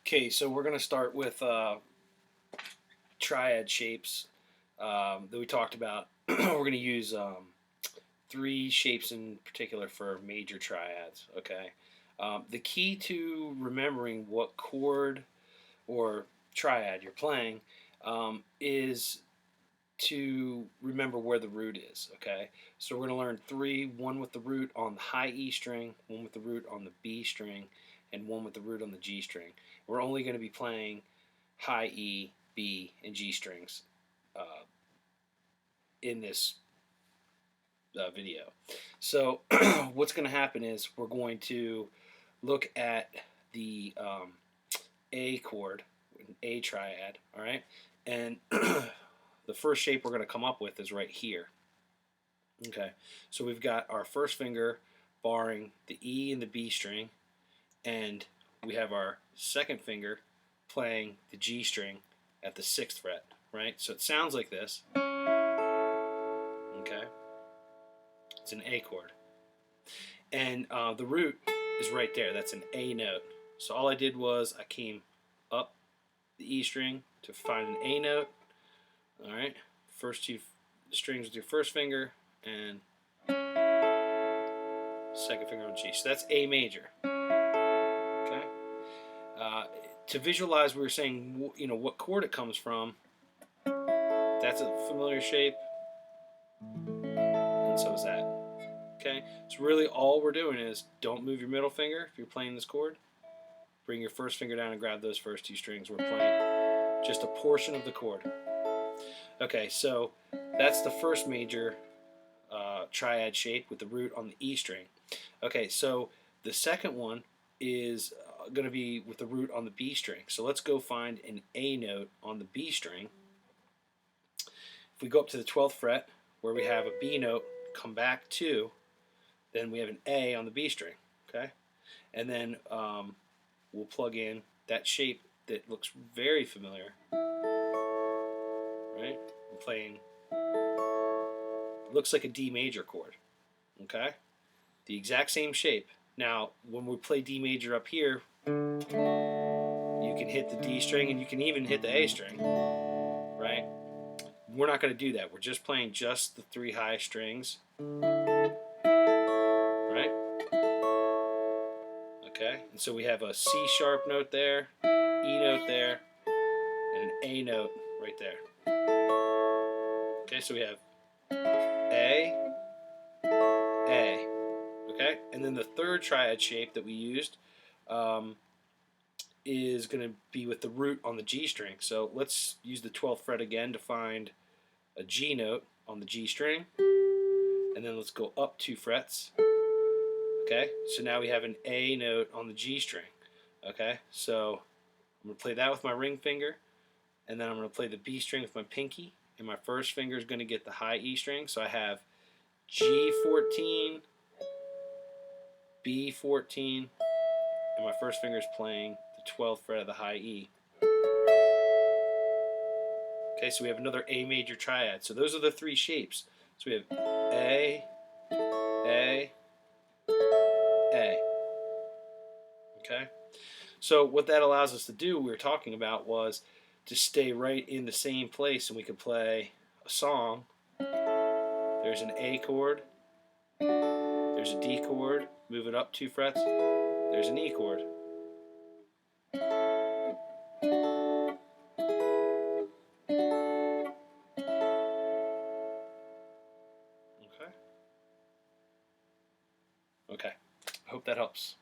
Okay, so we're going to start with triad shapes that we talked about. We're going to use three shapes in particular for major triads. Okay, the key to remembering what chord or triad you're playing is to remember where the root is. Okay, so we're going to learn three: one with the root on the high E string, one with the root on the B string, and one with the root on the G string. We're only going to be playing high E, B, and G strings in this video. So what's going to happen is we're going to look at the A chord, an A triad, all right? And the first shape we're going to come up with is right here. Okay, so we've got our first finger barring the E and the B string, and we have our second finger playing the G string at the 6th fret, right? So it sounds like this. Okay, it's an A chord, and the root is right there. That's an A note. So all I did was I came up the E string to find an A note. All right, first two strings with your first finger, and second finger on G. So that's A major. Okay. To visualize, we were saying, what chord it comes from. That's a familiar shape, and so is that. Okay. So really, all we're doing is don't move your middle finger if you're playing this chord. Bring your first finger down and grab those first two strings. We're playing just a portion of the chord. Okay. So that's the first major triad shape with the root on the E string. Okay, so the second one is going to be with the root on the B string. So let's go find an A note on the B string. If we go up to the 12th fret where we have a B note, come back to, then we have an A on the B string. Okay, and then we'll plug in that shape that looks very familiar. Right, I'm playing. Looks like a D major chord. Okay, the exact same shape. Now, when we play D major up here, you can hit the D string and you can even hit the A string, right? We're not going to do that. We're just playing just the three high strings, right? Okay, and so we have a C sharp note there, E note there, and an A note right there. Okay, so we have A, A. Okay, and then the third triad shape that we used is going to be with the root on the G string. So let's use the 12th fret again to find a G note on the G string, and then let's go up 2 frets. Okay, so now we have an A note on the G string. Okay, so I'm going to play that with my ring finger, and then I'm going to play the B string with my pinky, and my first finger is going to get the high E string. So I have G14, B14, and my first finger is playing the 12th fret of the high E. Okay, so we have another A major triad. So those are the three shapes. So we have A, A, A. Okay, so what that allows us to do, we were talking about, was to stay right in the same place, and we could play a song. There's an A chord, there's a D chord, move it up 2 frets, there's an E chord. Okay. I hope that helps.